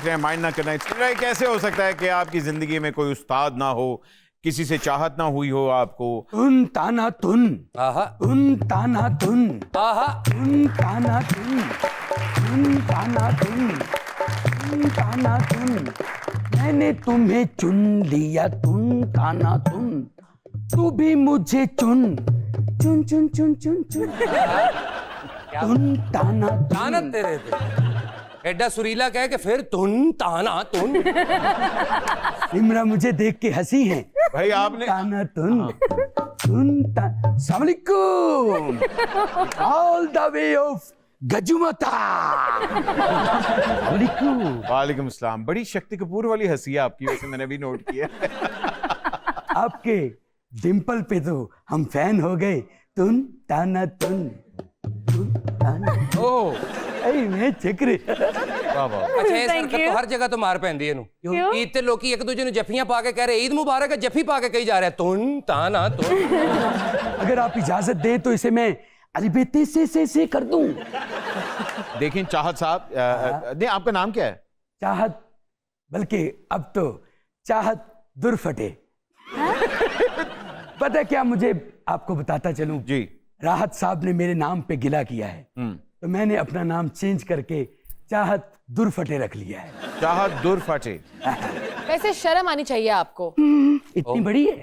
रहे हैं, माइंड ना करना। कैसे हो सकता है कि आपकी जिंदगी में कोई उस्ताद ना हो, किसी से चाहत ना हुई हो आपको? तुन ताना तुन, आहा तुन ताना तुन, आहा तुन ताना तुन, तुन ताना तुन, तुन ताना तुन। मैंने तुम्हें चुन लिया, तुन ताना तुन, तू भी मुझे चुन, चुन चुन चुन चुन चुन, तुन ताना ताना तुन। तेरे थे एडा सुरीला कह के फिर तुन ताना तुन। इमरा मुझे देख के हंसी है भाई आपने ताना तुन, तुन ताना। अस्सलाम वालेकुम, ऑल द वे ऑफ गजुमता। वालेकुम। वालेकुम सलाम। बड़ी शक्ति कपूर वाली हंसी है आपकी, वैसे मैंने भी नोट किया। आपके डिंपल पे तो हम फैन हो गए। तुन ताना तुन, तुन ताना। ओह ऐ मैं चक्र। वाह वाह। अच्छा इस हरकत तो हर जगह तो मार पैंदी ਇਹਨੂੰ ईद ते लोकी एक दूजे ਨੂੰ ਜੱਫੀਆਂ ਪਾ ਕੇ ਕਹਿ ਰਹੇ ईद मुबारक है, जफ्फी पा के कही जा रहे हैं तुन ताना तुन। अगर आप इजाजत दें तो इसे मैं अलबेते से कर दूं। देखिए चाहत साहब, नहीं आपका नाम क्या है? चाहत, बल्कि अब तो चाहत दुर्फटे। पता है क्या, मुझे आपको बताता चलूं, जी। राहत साहब ने मेरे नाम पे गिला किया है, तो मैंने अपना नाम चेंज करके चाहत दुर्फटे रख लिया है। चाहत दूर फटे। वैसे शर्म आनी चाहिए आपको। इतनी बड़ी है।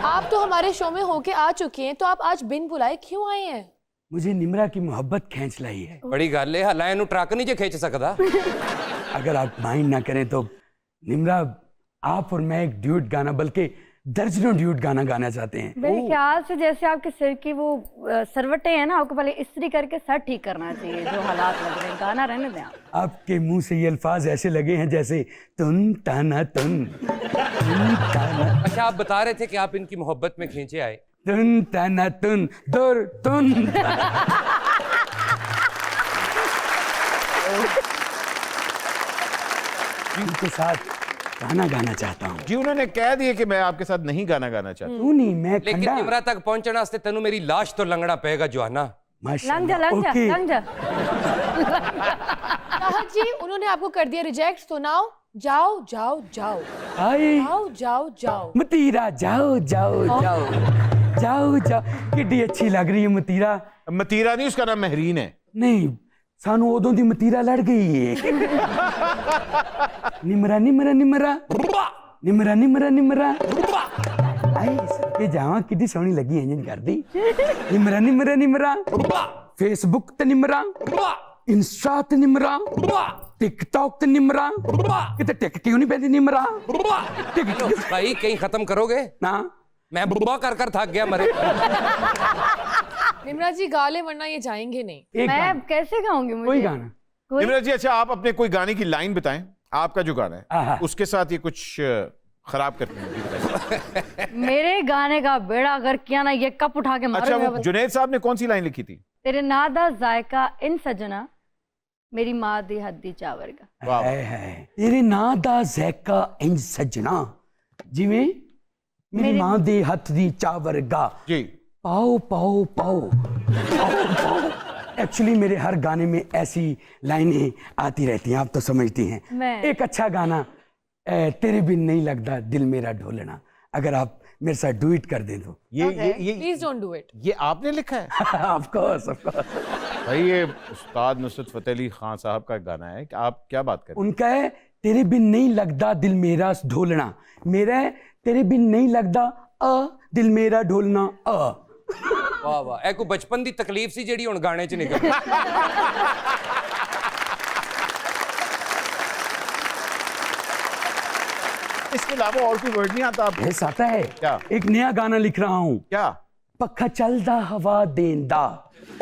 आप तो हमारे शो में होके आ चुके हैं, तो आप आज बिन बुलाए क्यों आए हैं? मुझे निमरा की मोहब्बत खींच लाई है। बड़ी गल है, हला ਇਹਨੂੰ ट्रक नहीं जे खींच सकदा। अगर आप माइंड ना करें तो निमरा, आप और मैं एक ड्यूट गाना, बल्कि दर्जनों ड्यूट गाना गाना चाहते हैं। मेरे ख्याल से जैसे आपके सिर की वो सरवटे हैं ना, आपको पहले इस्त्री करके सर ठीक करना चाहिए। जो हालात लग रहे हैं, गाना रहने दें आप। आपके मुंह से ये अल्फाज ऐसे लगे हैं जैसे तुन ताना तुन, तुन ताना अच्छा आप बता रहे थे कि आप इनकी मोहब्बत में खींचे आए। तुन ताना तुन दुर तुन। इनके साथ गाना गाना चाहता हूँ। जी उन्होंने कह दिया कि मैं आपके साथ नहीं गाना गाना चाहता। तू नहीं, मैं लेकिन खंडा। निमरा तक पहुंचने वास्ते तेनू मेरी लाश तो लंगड़ा पेगा जोहाना। लंग जा लंग जा ओके। लंग जा। चाहत जी, उन्होंने आपको कर दिया रिजेक्ट, तो नाउ जाओ जाओ जाओ आए जाओ जाओ जाओ। मतीरा जाओ जाओ जाओ जाओ जाओ। किड्डी अच्छी लग रही है मतीरा। मतीरा नहीं, उसका नाम महरीन है। नहीं, सानू उदों दी मतीरा लड़ गई है। निमरा निमरा निमरा निमरा निमरा निमरा। आई सके जावा, किड्डी सोहनी लगी है जिन करदी। निमरा निमरा निमरा, फेसबुक ते निमरा, इंस्टा ते निमरा, टिकटॉक ते निमरा। किते टिक क्यों नहीं पैंदी निमरा? टिक भाई कहीं खत्म करोगे? ना, मैं बुबा कर कर थक गया मरे। निमरा जी गा ले, वरना ये जाएंगे नहीं। एक मैं गाना, कैसे गाऊंगी? मुझे कोई गाना। कोई- निमरा जी, अच्छा आप अपने कोई गाने की लाइन बताएं, आपका जो गाना आहा। है उसके साथ ये कुछ खराब करते हैं। जी बताइए। मेरे गाने का बेड़ा अगर किया ना, ये कप उठा के अच्छा मारो। वो जुनैद साहब ने कौन सी लाइन लिखी थी? तेरे नादा जायका इन सजना, मेरी माँ दी हद्दी चावर का। वाह। है तेरे नां दा ज़ैका इंज सजना, जिवें मेरी मां दे हथ दी चा वर्गा। जी। पाओ पाओ पाओ पाओ पाओ। एक्चुअली मेरे हर गाने में ऐसी लाइनें आती रहती हैं, आप तो समझती हैं। मैं- एक अच्छा गाना, तेरे बिन नहीं लगता दिल मेरा ढोलना, अगर आप मेरे साथ डुएट कर दें तो। ये प्लीज डोंट डू इट। ये आपने लिखा है? Of course of course. भाई ये उस्ताद नुसरत फतेह अली खान साहब का गाना है कि आप क्या बात कर रहे हैं? उनका है तेरे बिन नहीं लगता दिल मेरा ढोलना, मेरा है तेरे बिन नहीं लगता दिल मेरा ढोलना। वाह वाह, ए कोई बचपन दी तकलीफ सी जेड़ी हुण गाने च निकल। इसके अलावा और कोई वर्ड नहीं आता आपको? ऐसा आता है क्या? एक नया गाना लिख रहा हूँ। क्या? पक्का चलदा हवा देंदा,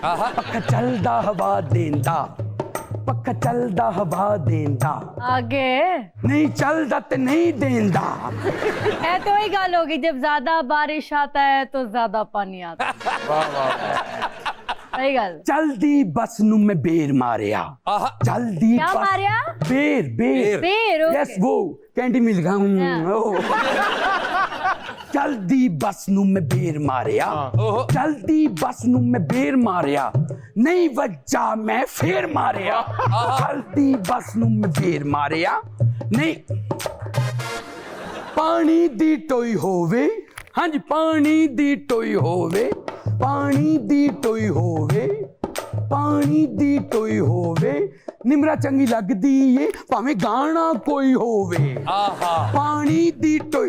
आहा पक्का चलदा हवा देंदा, पक्का चलदा हवा देंदा, आगे नहीं चलदा ते नहीं देंदा। है तो वही गाल होगी, जब ज्यादा बारिश आता है तो ज्यादा पानी आता है। वाह वाह। सही गल। चलदी बस नू मैं बेर मारिया, आहा चलदी क्या बस मारिया? बेर बेर। बेर, ओके। यस वो कैंडी मिल गया। चलदी बस नू मैं बेर मारिया ओहो। चलदी बस नू मैं बेर मारिया नहीं वज्जा मैं फेर मारिया चलदी बस नू मैं बेर मारिया नहीं पानी दी टोई होवे हाँ जी पानी दी टोई होवे पानी दी टोई होवे पानी दी टोई होवे निमरा चंगी लगदी है भावें गाना कोई होवे आहा पानी दी टोई